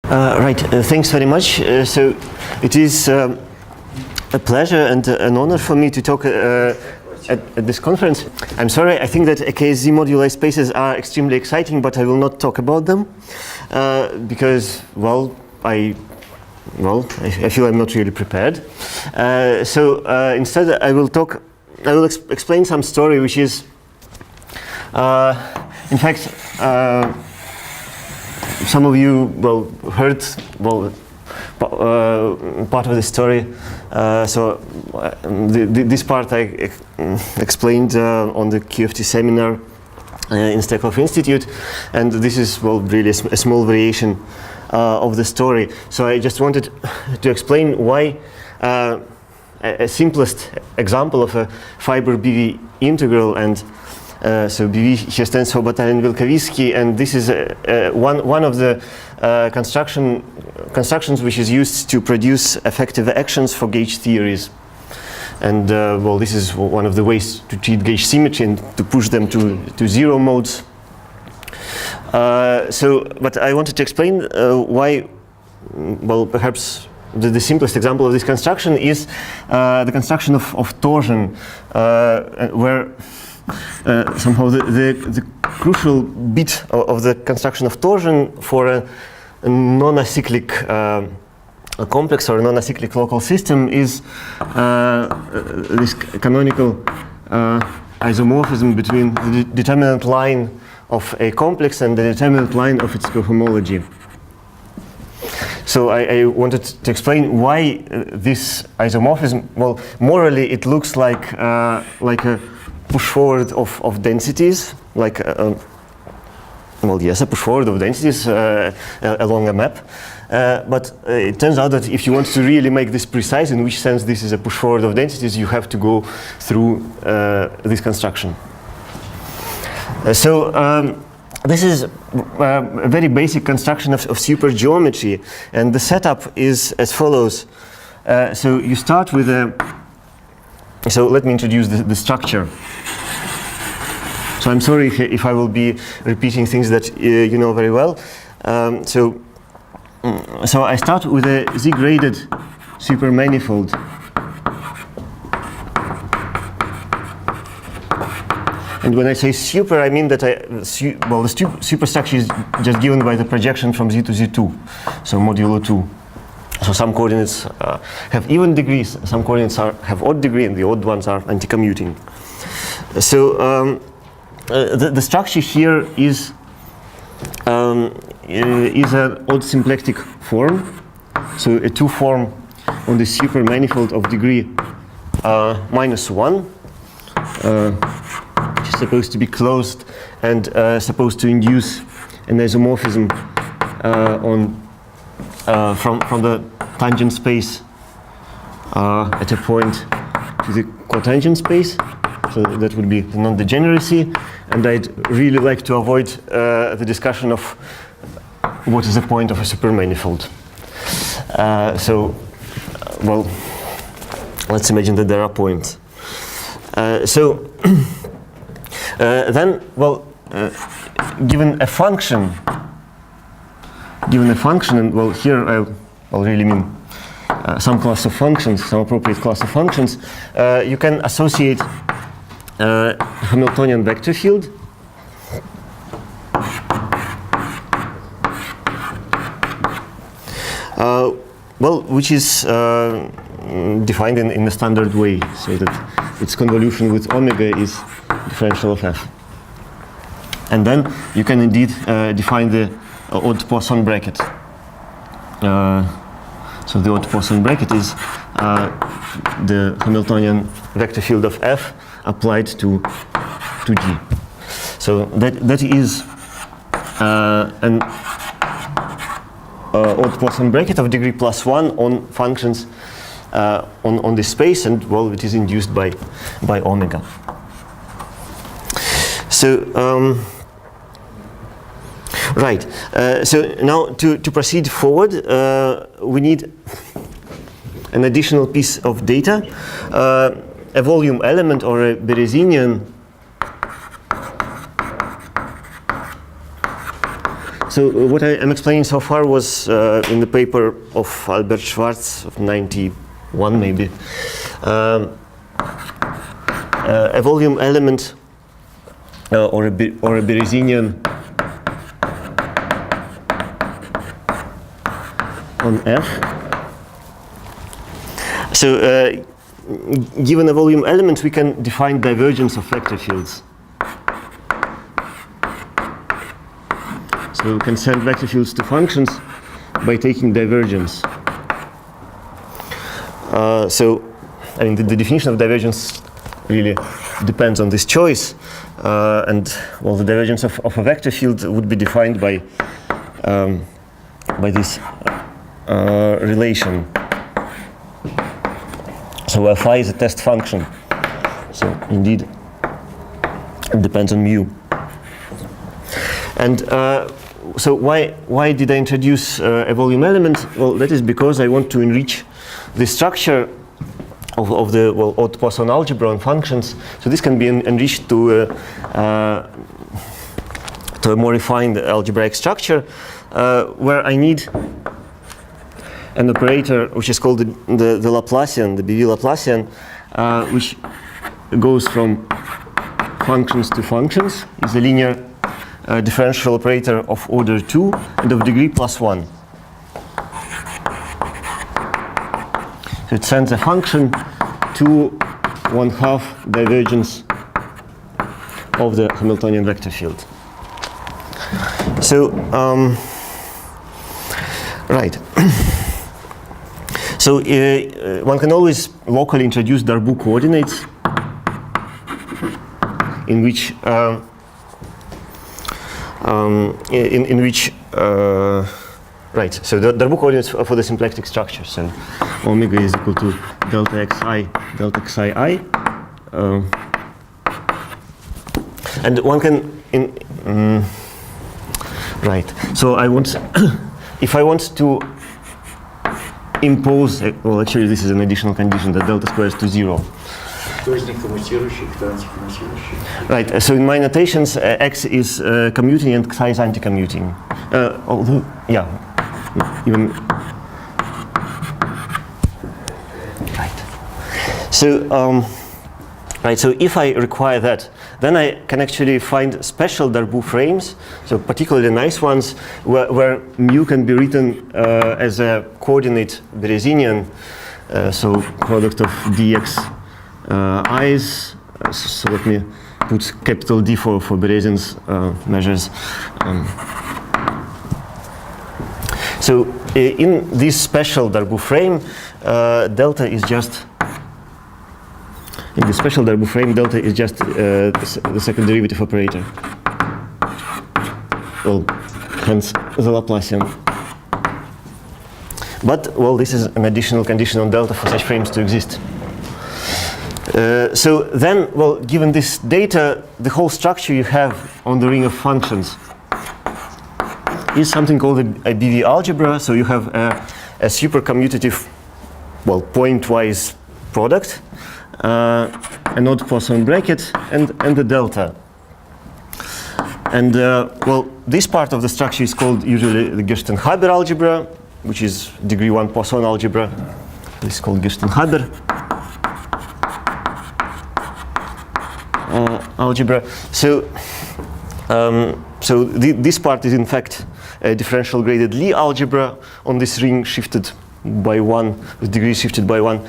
Thanks very much. So it is a pleasure and an honor for me to talk at this conference. I'm sorry, I think that AKSZ moduli spaces are extremely exciting, but I will not talk about them because, I feel I'm not really prepared. Instead I will explain some story which is, in fact, some of you heard part of the story. This part I explained on the QFT seminar in Stekov Institute, and this is really a small variation of the story. So I just wanted to explain why a simplest example of a fiber BV integral, and so BV here stands for Batalin-Vilkovisky, and this is one of the constructions which is used to produce effective actions for gauge theories. And this is one of the ways to treat gauge symmetry and to push them to zero modes. But I wanted to explain why, perhaps the simplest example of this construction is the construction of torsion, where somehow the crucial bit of the construction of torsion for a non-acyclic complex or a non-acyclic local system is this canonical isomorphism between the determinant line of a complex and the determinant line of its cohomology. So I wanted to explain why this isomorphism, morally it looks like a push forward of densities, like a push forward of densities along a map. But it turns out that if you want to really make this precise, in which sense this is a push forward of densities, you have to go through this construction. This is a very basic construction of supergeometry, and the setup is as follows. So you start with so let me introduce the structure. So I'm sorry if I will be repeating things that you know very well. So I start with a Z-graded supermanifold. And when I say super, I mean that the superstructure is just given by the projection from Z to Z2, so modulo 2. So some coordinates have even degrees, some coordinates have odd degree, and the odd ones are anti-commuting. So the structure here is an odd symplectic form, so a 2 form on the supermanifold of degree -1, which is supposed to be closed and supposed to induce an isomorphism from the tangent space at a point to the cotangent space. So that would be the non-degeneracy, and I'd really like to avoid the discussion of what is the point of a supermanifold. Let's imagine that there are points. Then, given a function, and here I'll really mean some class of functions, some appropriate class of functions, you can associate Hamiltonian vector field which is defined in the standard way, so that its convolution with omega is differential of f. And then you can indeed define the odd Poisson bracket. So the odd Poisson bracket is the Hamiltonian vector field of f applied to G. So that is an odd Poisson bracket of degree +1 on functions on this space, and it is induced by omega. So so now to proceed forward, we need an additional piece of data, a volume element or a Berezinian So what I am explaining so far was in the paper of Albert Schwarz of 91 maybe. A volume element or a Berezinian on F. So given a volume element, we can define divergence of vector fields. So we can send vector fields to functions by taking divergence. So I mean, the definition of divergence really depends on this choice. And well, the divergence of a vector field would be defined by this relation. So phi is a test function. So indeed, it depends on mu. And so why did I introduce a volume element? Well, that is because I want to enrich the structure of the odd Poisson algebra on functions. So this can be enriched to a more refined algebraic structure where I need an operator which is called the Laplacian, the BV Laplacian, which goes from functions to functions. It's a linear differential operator of order 2 and of degree +1. So it sends a function to 1/2 divergence of the Hamiltonian vector field. So, right. So one can always locally introduce Darboux coordinates in which right, so the Darboux coordinates for the symplectic structure. So omega is equal to delta xi, delta xi I. And one can, right, so I want, if I want to impose, well actually this is an additional condition that delta squares to 0. Right, so in my notations, x is commuting and xi is anti-commuting. Although, yeah, even. Right. So, right. So if I require that, then I can actually find special Darboux frames. So particularly nice ones where mu can be written as a coordinate Berezinian. So product of dx i's. So let me put capital D for Berezin's measures. So in this special Darboux frame, delta is just, in the special Darboux frame, delta is just the second derivative operator. Well, hence the Laplacian. But, well, this is an additional condition on delta for such frames to exist. So then, well, given this data, the whole structure you have on the ring of functions is something called a BV algebra. So you have a supercommutative, well, pointwise product, an odd Poisson bracket, and the delta. And well, this part of the structure is called usually the Gersten-Haber algebra, which is degree 1 Poisson algebra. This is called Gersten-Haber algebra. So, this part is in fact a differential graded Lie algebra on this ring shifted by 1, with degree shifted by 1.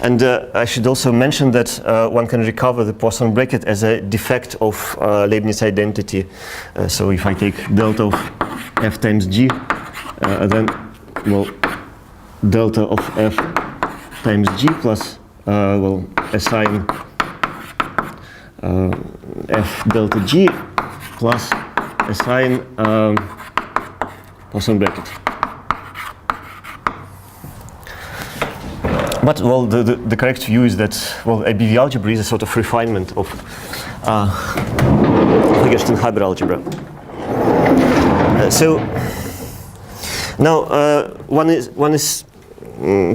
And I should also mention that one can recover the Poisson bracket as a defect of Leibniz identity. So if I take delta of f times g, then, well, delta of f times g plus, well, assign f delta g plus assign Poisson bracket. But, well, the correct view is that, well, a BV algebra is a sort of refinement of Gersten-Haber algebra. So now one is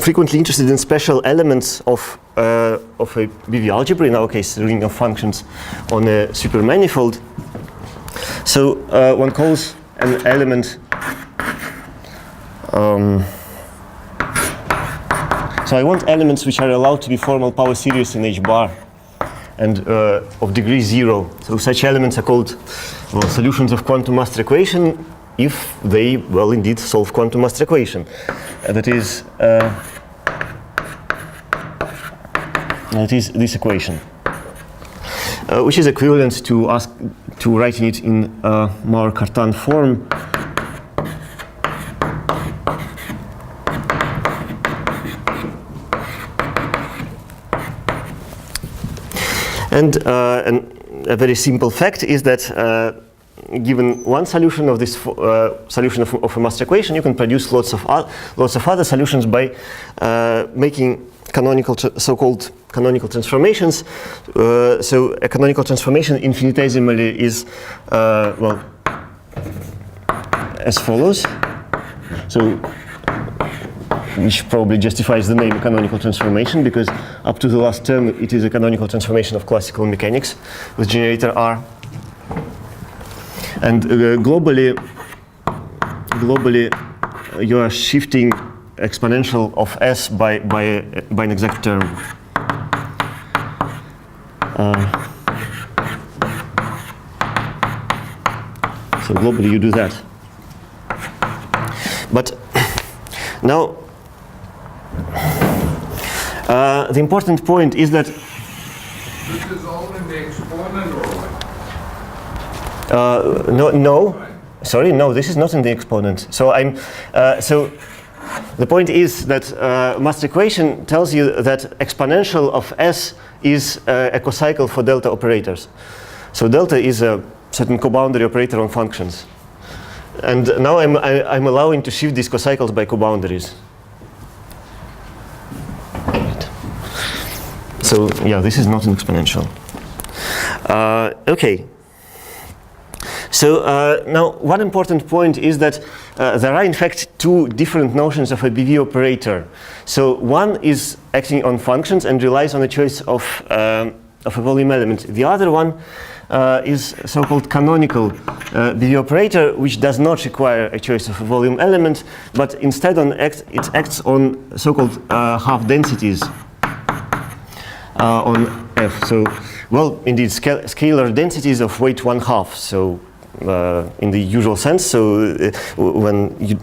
frequently interested in special elements of a BV algebra, in our case, a ring of functions on a supermanifold. So one calls an element. So I want elements which are allowed to be formal power series in H bar and of degree 0. So such elements are called solutions of quantum master equation if they, indeed solve quantum master equation. That is this equation, which is equivalent to writing it in Maurer-Cartan form. And a very simple fact is that given one solution of this solution of a master equation, you can produce lots of other solutions by making canonical, so-called canonical transformations. So a canonical transformation infinitesimally is as follows. So which probably justifies the name canonical transformation, because up to the last term it is a canonical transformation of classical mechanics with generator R. And globally you are shifting exponential of S by an exact term. So globally you do that. But now the important point is that this is all in the exponent or what? no, sorry, no, this is not in the exponent. So so the point is that master equation tells you that exponential of S is a cocycle for delta operators. So delta is a certain coboundary operator on functions. And now I'm allowing to shift these cocycles by coboundaries. So yeah, this is not an exponential. Okay. So now one important point is that there are in fact two different notions of a BV operator. So one is acting on functions and relies on a choice of a volume element. The other one is so-called canonical BV operator, which does not require a choice of a volume element, but instead it acts on so-called half densities on F. So, indeed, scalar densities of weight 1/2. So, in the usual sense, so when you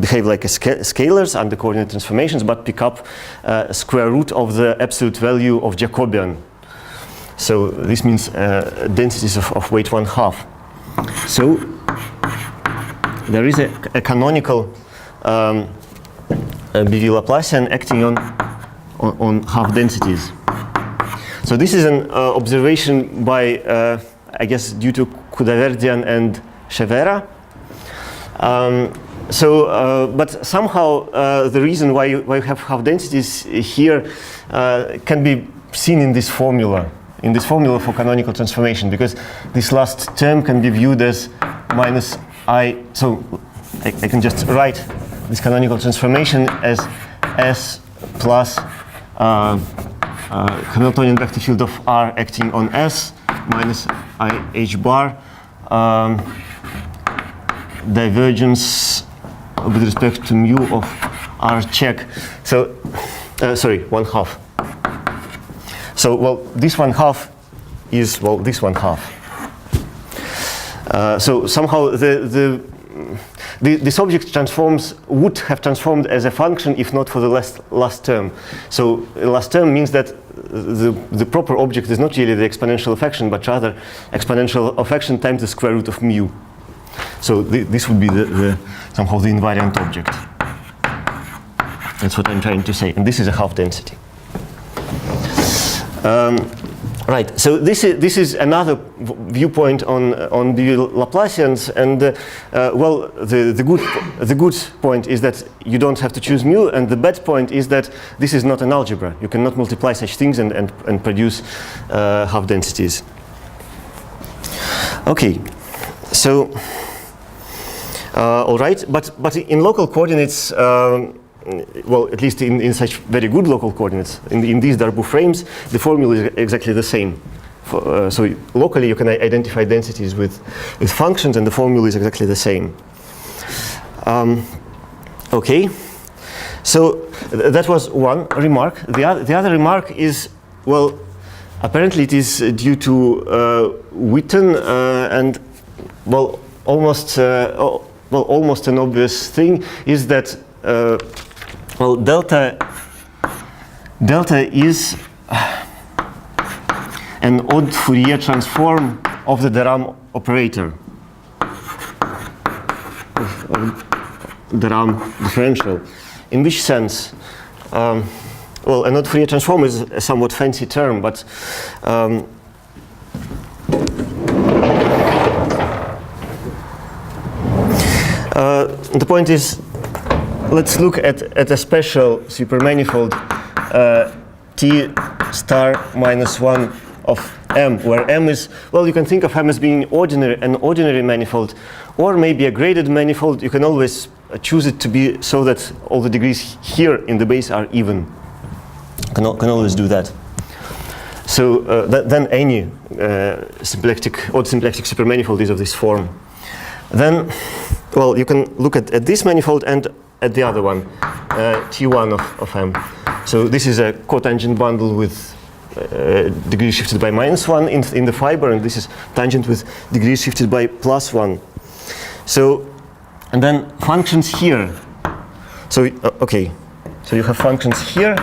behave like scalars under coordinate transformations, but pick up square root of the absolute value of Jacobian. So this means densities of weight 1/2. So there is a canonical BV Laplacian acting on half densities. So this is an observation by, I guess, due to Kudaverdian and Chevera. But somehow the reason why you have half densities here can be seen in this formula for canonical transformation, because this last term can be viewed as minus I. So I can just write this canonical transformation as S plus Hamiltonian vector field of R acting on S minus I H bar divergence with respect to mu of R check. So, sorry, 1/2. So, this 1/2 is, this 1/2. So somehow this object would have transformed as a function if not for the last term. So last term means that the proper object is not really the exponential of action, but rather exponential of action times the square root of mu. So this would be somehow the invariant object. That's what I'm trying to say. And this is a half density. Right. So this is another viewpoint on the Laplacians, and the good point is that you don't have to choose mu, and the bad point is that this is not an algebra. You cannot multiply such things and produce half densities. Okay. So all right, but in local coordinates. At least in such very good local coordinates, in these Darboux frames, the formula is exactly the same. so locally you can identify densities with functions, and the formula is exactly the same. Okay, so that was one remark. The other remark is, well, apparently it is due to Witten and, well, almost an obvious thing is that, well, delta is an odd Fourier transform of the de Rham operator, of de Rham differential. In which sense? Well, an odd Fourier transform is a somewhat fancy term, but the point is, let's look at a special supermanifold T star minus 1 of M, where M is, well, you can think of M as being an ordinary manifold, or maybe a graded manifold. You can always choose it to be so that all the degrees here in the base are even. Can always do that. So then any odd symplectic supermanifold is of this form. Then, well, you can look at this manifold and at the other one, T1 of M. So this is a cotangent bundle with degree shifted by -1 in the fiber, and this is tangent with degree shifted by +1. So, and then functions here. So, okay, so you have functions here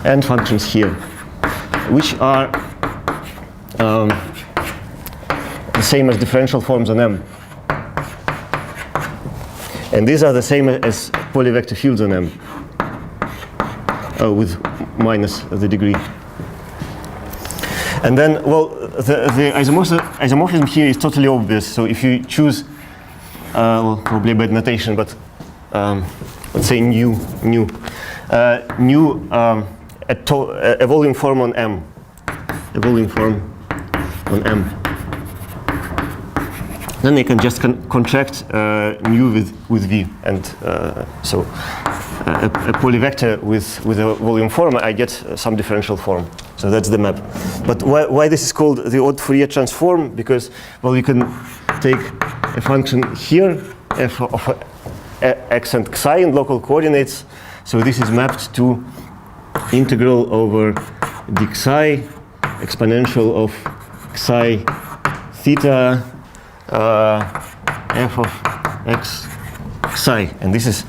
and functions here, which are the same as differential forms on M. And these are the same as polyvector fields on M. With minus the degree. And then, well, the isomorphism here is totally obvious. So if you choose, well, probably a bad notation, but let's say a volume form on M, a volume form on M. Then you can just contract nu with V, and so a polyvector with a volume form, I get some differential form. So that's the map. But why this is called the odd Fourier transform? Because, well, you can take a function here, f of x and psi in local coordinates. So this is mapped to integral over d psi exponential of psi theta f of x psi, and this is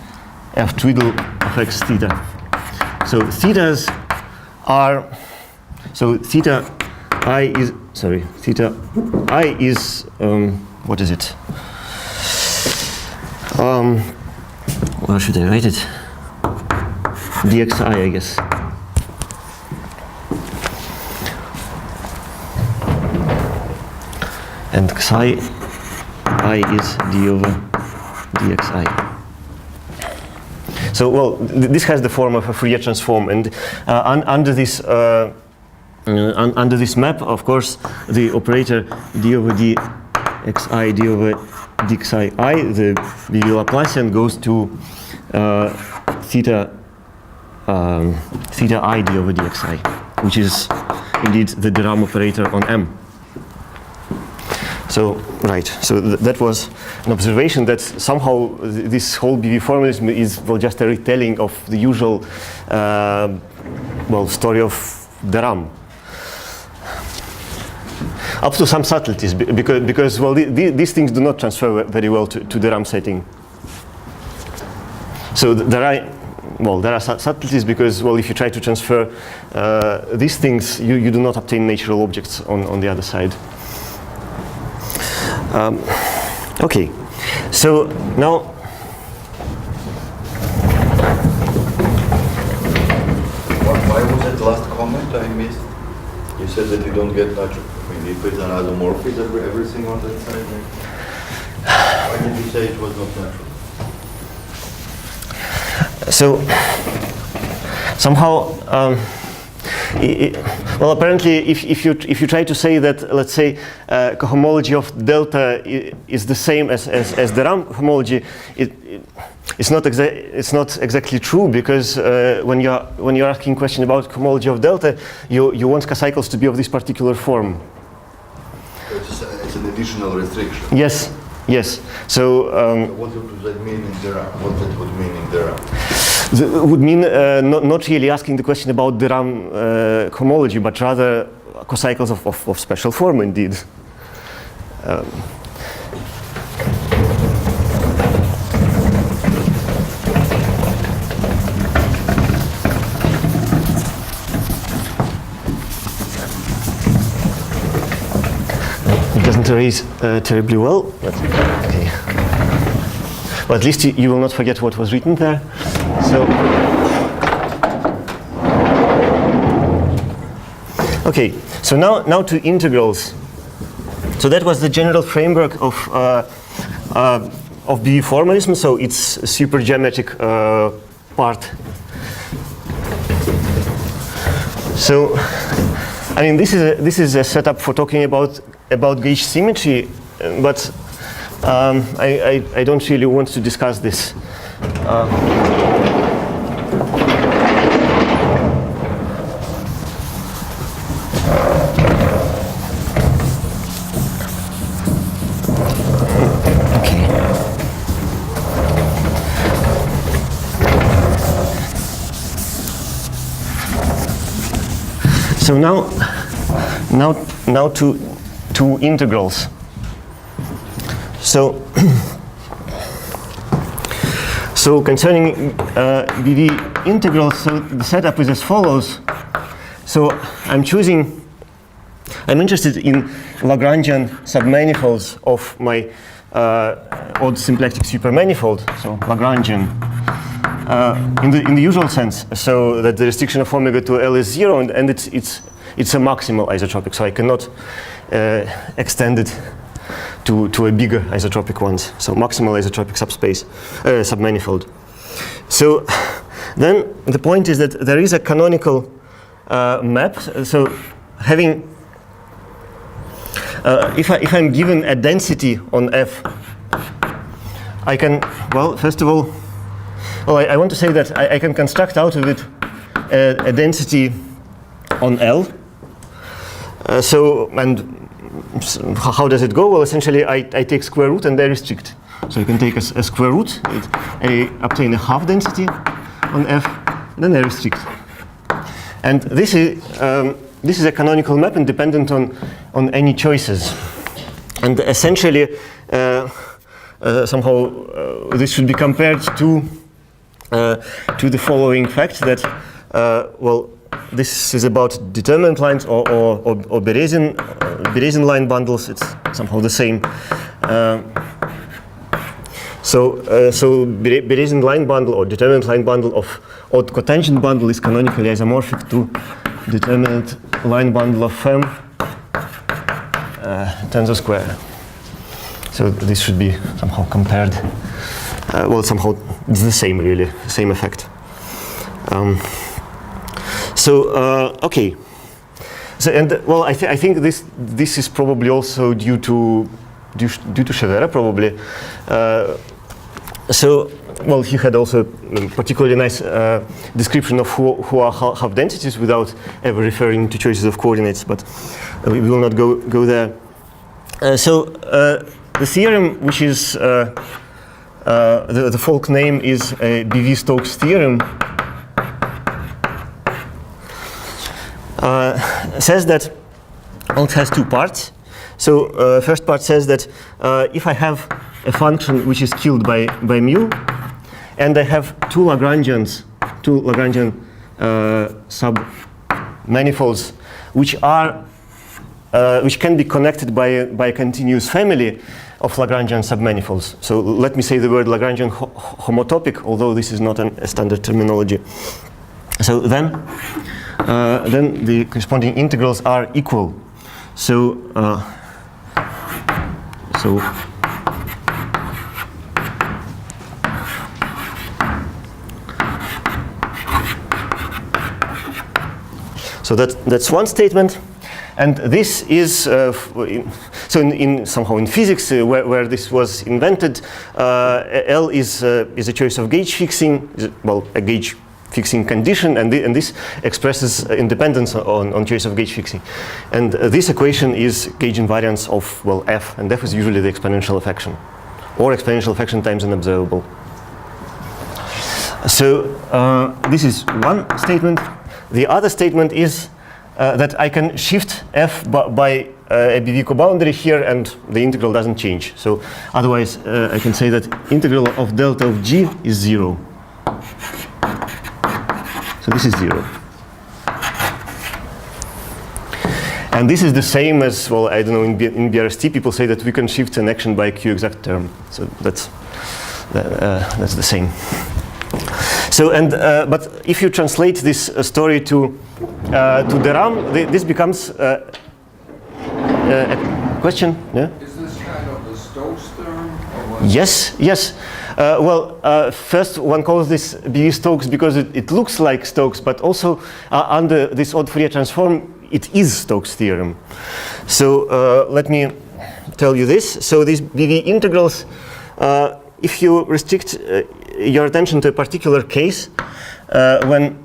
f twiddle of x theta. So thetas are, so theta I is what is it? Where should I write it? dxi, I guess. And psi I is d over dxi. So, well, this has the form of a Fourier transform, and under this map, of course, the operator d over dxi, d over dxi I, the BV Laplacian, goes to theta I d over dxi, which is indeed the de Rham operator on M. So, right, so that was an observation that somehow this whole BV formalism is, well, just a retelling of the usual, well, story of de Rham. Up to some subtleties, because well, these things do not transfer very well to de Rham setting. So there are subtleties because, well, if you try to transfer these things, you do not obtain natural objects on the other side. Okay, so now why was that last comment I missed? You said that you don't get natural. I mean, if it's an isomorphism, everything on that side. Why did you say it was not natural? So somehow, well, apparently, if you try to say that, let's say, cohomology of delta is the same as the Rham homology, it's not exactly true, because when you're asking a question about homology of delta, you want cocycles to be of this particular form. It's an additional restriction. Yes, yes. So what does that mean in de Rham? What that would mean in de Rham? It would mean not really asking the question about de Rham homology, but rather cocycles of special form, indeed. It doesn't erase terribly well, but okay. Well, at least you will not forget what was written there. So, okay. So now to integrals. So that was the general framework of BV formalism. So it's a supergeometric part. So, I mean, this is a setup for talking about gauge symmetry, but I don't really want to discuss this. So now to integrals. So so concerning BV integrals, so the setup is as follows. So I'm interested in Lagrangian submanifolds of my odd symplectic supermanifold. So Lagrangian. In the usual sense, so that the restriction of omega to L is 0, and it's a maximal isotropic, so I cannot extend it to a bigger isotropic ones. So maximal isotropic subspace, submanifold. So then the point is that there is a canonical map. So having if I'm given a density on F, I can, well, first of all, I want to say that I can construct out of it a density on L. And how does it go? Well, essentially, I take square root and I restrict. So you can take a square root, I obtain a half density on F, then I restrict. And this is a canonical map independent on any choices. And essentially, somehow this should be compared to the following fact that, well, this is about determinant lines or Berezin line bundles. It's somehow the same. So Berezin line bundle or determinant line bundle of odd cotangent bundle is canonically isomorphic to determinant line bundle of Fem tensor square. So this should be somehow compared. Well, somehow it's the same, really, same effect. Okay. So well, I think this is probably also due to Chavera, probably. So well, he had also a particularly nice description of who are half densities without ever referring to choices of coordinates, but we will not go there. So the theorem, which is the folk name is BV-Stokes theorem, says that, well, it has two parts. So first part says that if I have a function which is killed by mu, and I have two Lagrangian submanifolds which can be connected by a continuous family of Lagrangian submanifolds. So let me say the word Lagrangian homotopic, although this is not a standard terminology. So then the corresponding integrals are equal. So that's one statement, and this is So somehow in physics, where this was invented, L is a choice of gauge fixing, well, a gauge fixing condition, and this expresses independence on choice of gauge fixing. And this equation is gauge invariance of, well, f, and f is usually the exponential of action, or exponential of action times an observable. So this is one statement. The other statement is that I can shift f by a BV coboundary here, and the integral doesn't change. So otherwise, I can say that integral of delta of g is 0. So this is 0. And this is the same as, well, I don't know, in BRST people say that we can shift an action by a Q exact term. So that's the same. So, and but if you translate this story to the RAM, this becomes a question. Yeah? Is this kind of the Stokes theorem? Or what? Yes, yes. First one calls this BV Stokes because it looks like Stokes, but also under this odd Fourier transform, it is Stokes theorem. So let me tell you this. So these BV integrals, if you restrict your attention to a particular case, when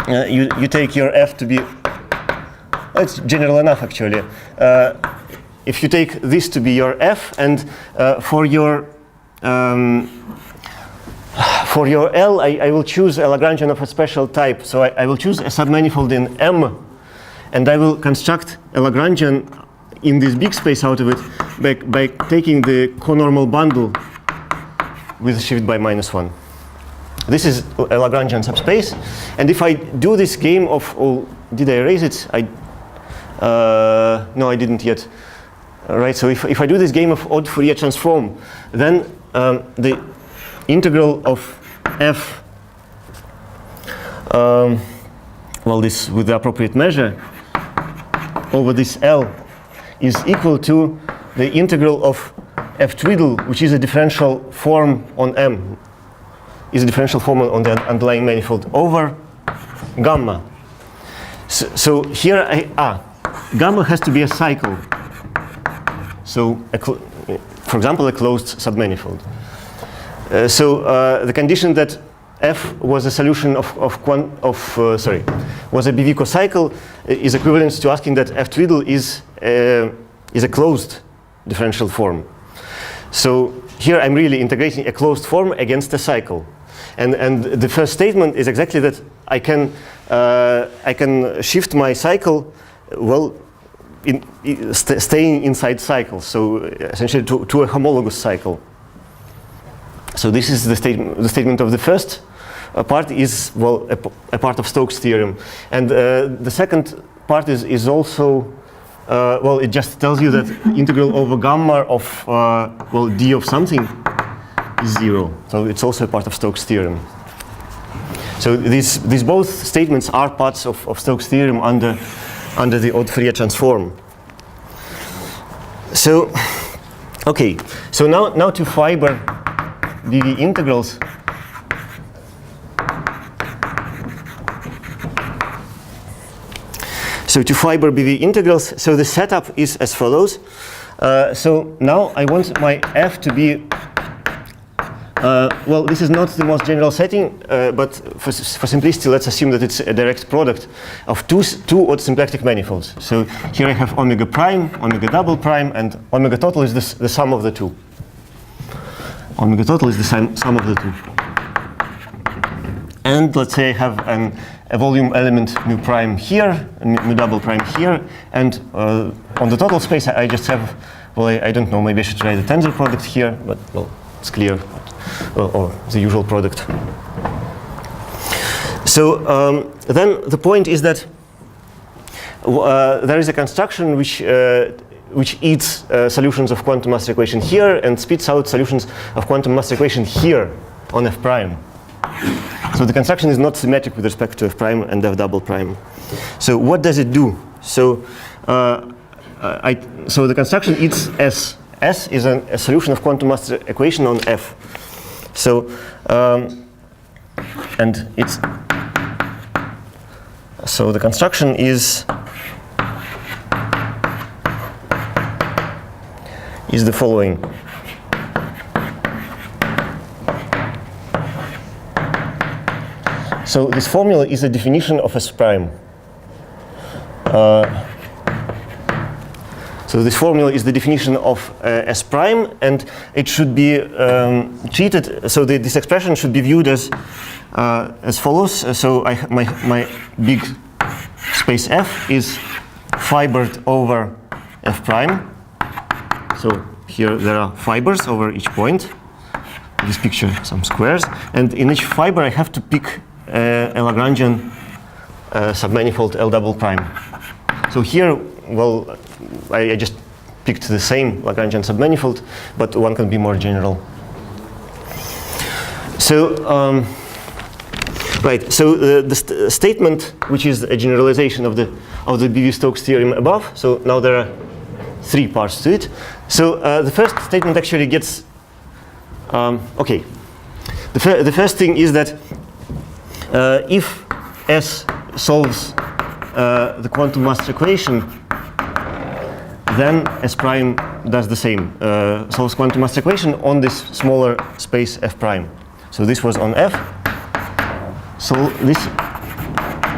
you take your f to be, it's general enough actually. If you take this to be your f, and for your L, I will choose a Lagrangian of a special type. So I will choose a submanifold in M, and I will construct a Lagrangian in this big space out of it by taking the conormal bundle with shift by -1. This is a Lagrangian subspace, and if I do this game of, oh, did I erase it? No, I didn't yet. Right, so if I do this game of odd Fourier transform, then the integral of f, well, this with the appropriate measure over this L is equal to the integral of f twiddle, which is a differential form on M, is a differential form on the underlying manifold over gamma. So here gamma has to be a cycle. So, for example, a closed submanifold. The condition that f was a solution was a BV cocycle is equivalent to asking that f twiddle is a closed differential form. So here I'm really integrating a closed form against a cycle, and the first statement is exactly that I can shift my cycle, well, staying inside cycles, so essentially to a homologous cycle. So this is the statement of the first part is, well, a part of Stokes theorem, and the second part is also, well, it just tells you that integral over gamma of, well, d of something is 0. So it's also a part of Stokes theorem. So these both statements are parts of Stokes theorem under the odd Fourier transform. So, okay, so now to fiber BV integrals. So to fiber BV integrals, so the setup is as follows. So now I want my f to be, well, this is not the most general setting, but for simplicity, let's assume that it's a direct product of two odd symplectic manifolds. So here I have omega prime, omega double prime, and omega total is the sum of the two. Omega total is the sum of the two. And let's say I have a volume element mu prime here, and mu double prime here, and on the total space I just have, well, I don't know, maybe I should try the tensor product here, but, well, it's clear. Or the usual product. So then the point is that there is a construction which eats solutions of quantum master equation here and spits out solutions of quantum master equation here on f prime. So the construction is not symmetric with respect to f prime and f double prime. So what does it do? So so the construction eats S. S is a solution of quantum master equation on f. So, and it's, so the construction is is the following. So this formula is a definition of S prime. So this formula is the definition of S prime, and it should be treated, so this expression should be viewed as follows. So my big space F is fibered over F prime. So here there are fibers over each point. In this picture, some squares. And in each fiber I have to pick a Lagrangian submanifold L double prime. So here, well, I just picked the same Lagrangian submanifold, but one can be more general. So, right. So the statement, which is a generalization of the Bevis-Stokes theorem above. So now there are 3 parts to it. So the first statement actually gets okay. The first thing is that if S solves the quantum master equation, then S prime does the same, solves quantum master equation on this smaller space F prime. So this was on F. So this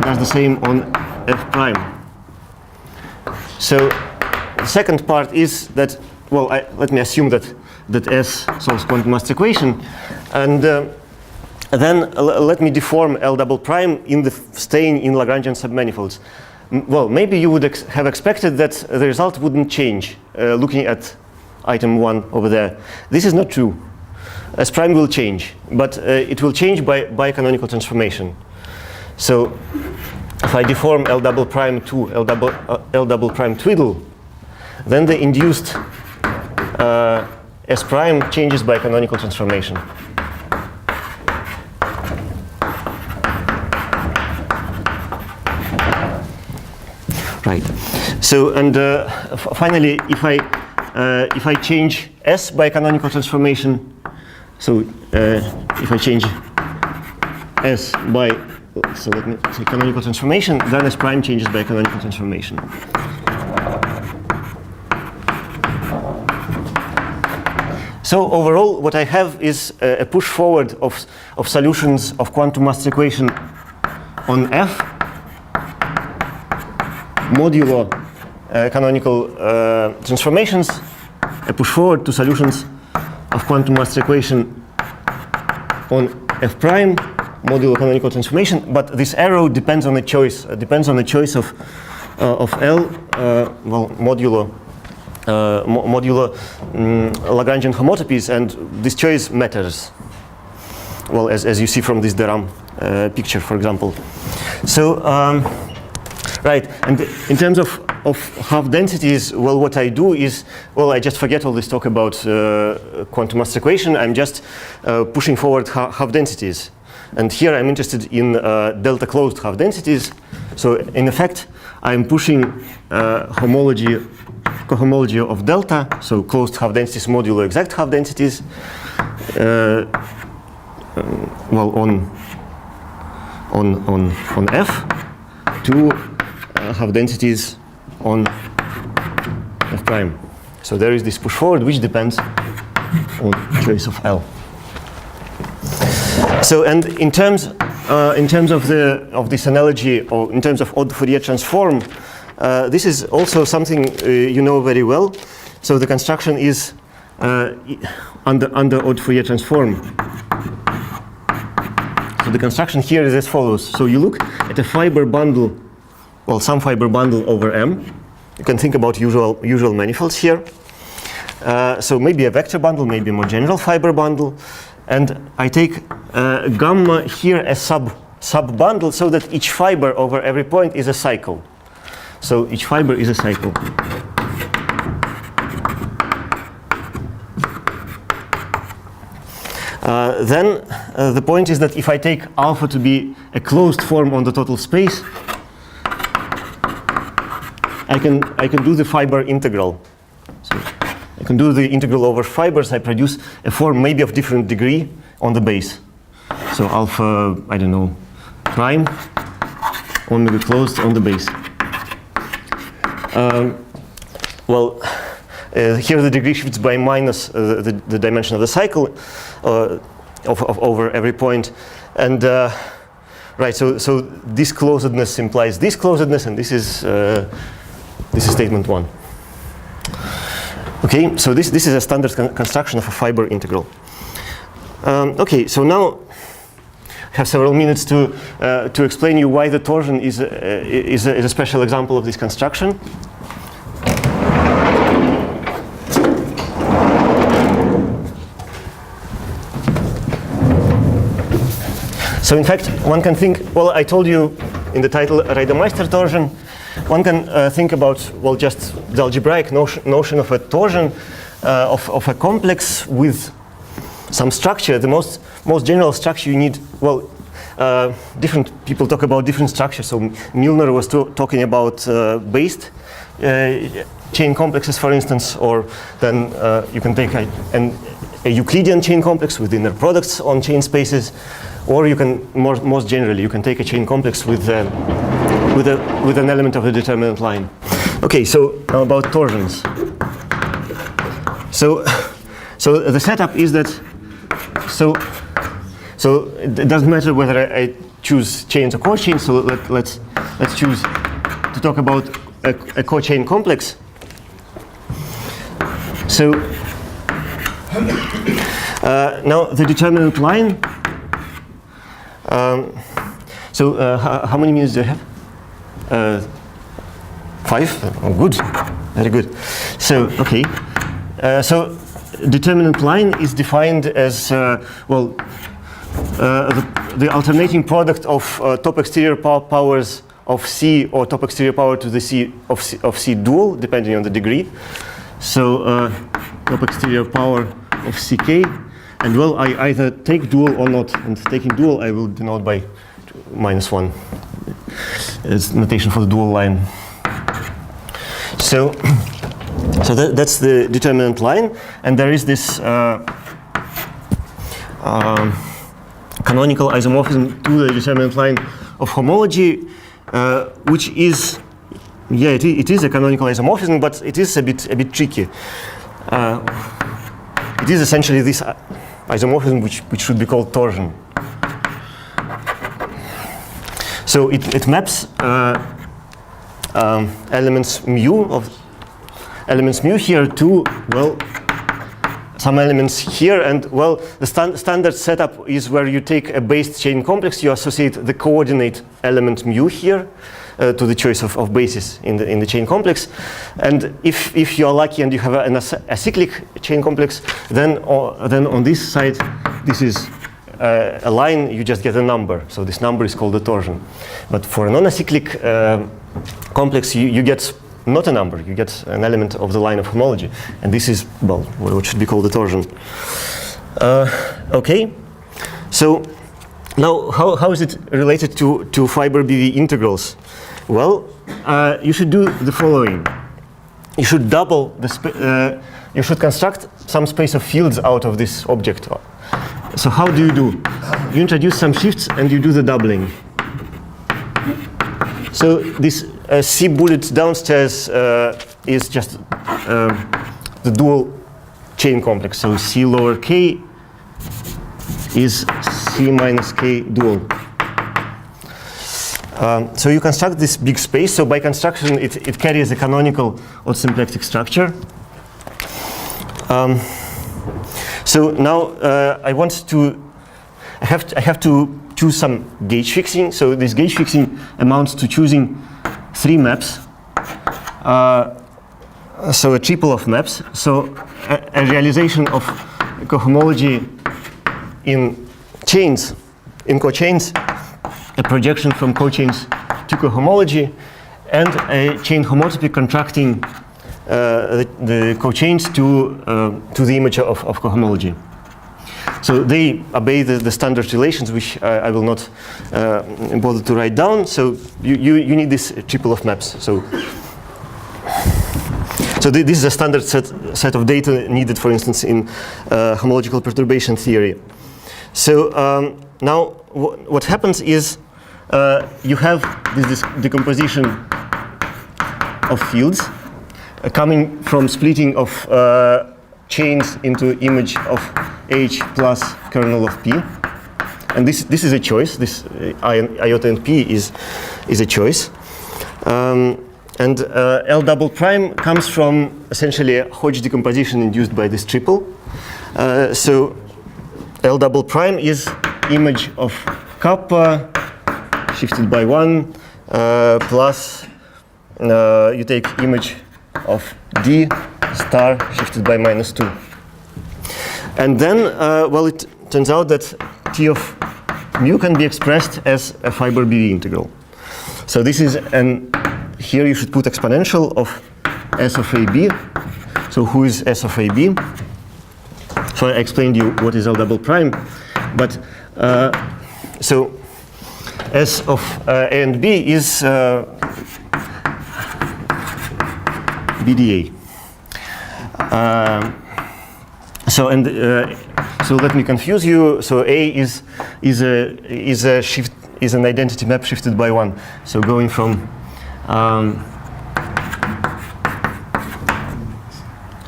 does the same on F prime. So the second part is that, well, let me assume that S solves quantum master equation, and then let me deform L double prime staying in Lagrangian submanifolds. Well, maybe you would have expected that the result wouldn't change looking at item 1 over there. This is not true. S prime will change, but it will change by canonical transformation. So if I deform L double prime to L double prime twiddle, then the induced S prime changes by canonical transformation. Right. So, and finally, if I change S by canonical transformation, so if I change S by, so let me say canonical transformation, then S prime changes by canonical transformation. So overall, what I have is a push forward of solutions of quantum master equation on F modulo canonical transformations, a push forward to solutions of quantum master equation on F prime modulo canonical transformation, but this arrow depends on a choice. Depends on the choice of L, well, modulo Lagrangian homotopies, and this choice matters. Well, as you see from this Deram picture, for example. So, right, and in terms of half densities, well, what I do is, well, I just forget all this talk about quantum master equation. I'm just pushing forward half densities. And here I'm interested in delta closed half densities. So in effect, I'm pushing cohomology of delta, so closed half densities modulo exact half densities, well, on F to half densities on F prime. So there is this push forward which depends on choice of L. So, and in terms of this analogy, or in terms of odd Fourier transform, this is also something you know very well. So the construction is under odd Fourier transform. So the construction here is as follows. So you look at a fiber bundle, well, some fiber bundle over M. You can think about usual manifolds here. So maybe a vector bundle, maybe a more general fiber bundle. And I take gamma here as sub bundle, so that each fiber over every point is a cycle. So each fiber is a cycle. Then the point is that if I take alpha to be a closed form on the total space, I can do the fiber integral. So I can do the integral over fibers. I produce a form maybe of different degree on the base. So alpha, I don't know, prime, only closed on the base. Well, Here the degree shifts by minus the dimension of the cycle over every point. And right, so this closedness implies this closedness, and this is statement 1. Okay, so this is a standard construction of a fiber integral. Okay, so now I have several minutes to explain you why the torsion is a special example of this construction. So in fact, one can think, well, I told you in the title Reidemeister torsion. One can think about, well, just the algebraic notion of a torsion of a complex with some structure. The most general structure you need, well, different people talk about different structures. So Milner was talking about based chain complexes, for instance, or then you can take a Euclidean chain complex with inner products on chain spaces, or you can most generally you can take a chain complex with an element of the determinant line. Okay, so now about torsions. So the setup is that so it doesn't matter whether I choose chains or cochains. So let's choose to talk about a cochain complex. So now the determinant line. How many minutes do I have? 5? Oh, good, very good. So okay, so determinant line is defined as the alternating product of top exterior powers of C or top exterior power to the C of C dual, depending on the degree. So top exterior power of CK, and well, I either take dual or not, and taking dual I will denote by -1. It's notation for the dual line. So that's the determinant line, and there is this canonical isomorphism to the determinant line of homology, which is, it is a canonical isomorphism, but it is a bit tricky. It is essentially this isomorphism which should be called torsion. So it maps elements mu here to, well, some elements here, and well, the standard setup is where you take a based chain complex, you associate the coordinate element mu here to the choice of basis in the chain complex, and if you are lucky and you have an acyclic chain complex, then on this side, this is a line, you just get a number. So this number is called a torsion. But for a non-acyclic complex, you get not a number, you get an element of the line of homology. And this is, well, what should be called a torsion. Okay, so now how is it related to fiber BV integrals? Well, you should do the following. You should double you should construct some space of fields out of this object. So how do? You introduce some shifts and you do the doubling. So this C bullet downstairs is just the dual chain complex. So C lower k is C minus k dual. So you construct this big space. So by construction, it carries a canonical or symplectic structure. So now I have to choose some gauge fixing. So this gauge fixing amounts to choosing 3 maps. So a triple of maps. So a realization of cohomology in chains, in cochains, a projection from cochains to cohomology, and a chain homotopy contracting the cochains to the image of cohomology. So they obey the standard relations, which I will not bother to write down. So you need this triple of maps. So this is a standard set of data needed, for instance, in homological perturbation theory. So now what happens is you have this decomposition of fields. coming from splitting of chains into image of H plus kernel of P. And this is a choice. This iota and P is a choice. And L double prime comes from essentially a Hodge decomposition induced by this triple. So L double prime is image of kappa shifted by 1 plus you take image of D star shifted by -2. And then, well, it turns out that T of mu can be expressed as a fiber BV integral. So this is here you should put exponential of S of AB. So who is S of AB? So I explained you what is L double prime, but so S of A and B is BDA. So let me confuse you. So A is an identity map shifted by 1. So going from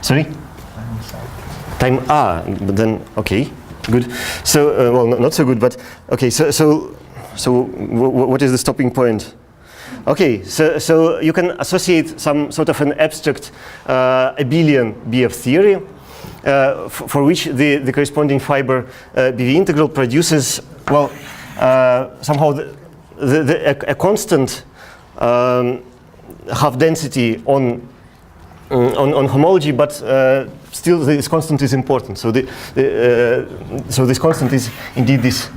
sorry? Time but then okay, good. So well, not so good, but okay. So what is the stopping point? Okay, so you can associate some sort of an abstract abelian BF theory, for which the corresponding fiber BV integral produces, well, somehow a constant half density on homology, but still this constant is important. So so this constant is indeed this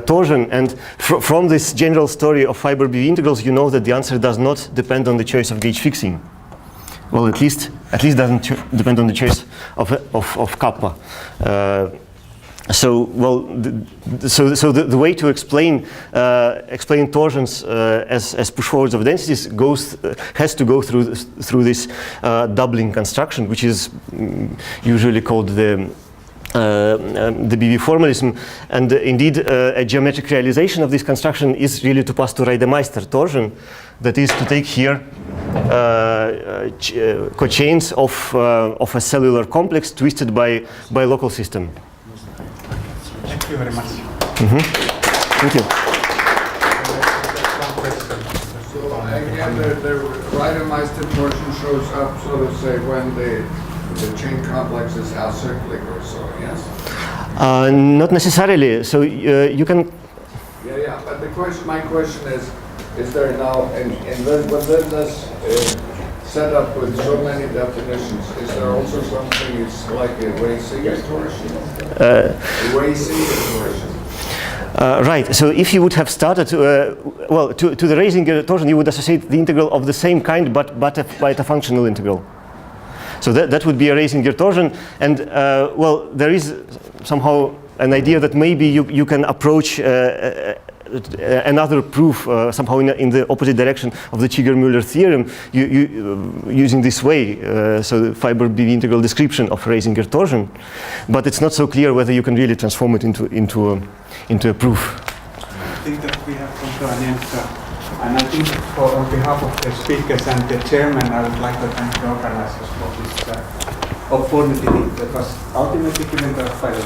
torsion, and from this general story of fiber BV integrals, you know that the answer does not depend on the choice of gauge fixing. Well, at least doesn't depend on the choice of kappa. So well, so the way to explain torsions as push forwards of densities has to go through this doubling construction, which is usually called the BV formalism, and indeed a geometric realization of this construction is really to pass to Reidemeister torsion, that is to take here cochains of a cellular complex twisted by local system. Thank you very much. Thank you. So again, the Reidemeister torsion shows up, so to say, when the chain complex is acyclic or so, yes? Not necessarily. So you can. Yeah. But my question is there now, and within this setup with so many definitions, is there also something it's like a Raysinger torsion? Right. So if you would have started, well, to the Raysinger torsion, you would associate the integral of the same kind, but by a functional integral. So that would be a Raysinger torsion, and well, there is somehow an idea that maybe you can approach another proof somehow in the opposite direction of the Chigger-Müller theorem using this way, so the fiber BV integral description of Raysinger torsion, but it's not so clear whether you can really transform it into a proof. I think that we have come to an end, and I think on behalf of the speakers and the chairman, I would like to thank the organizers for this opportunity that was ultimately given to us by the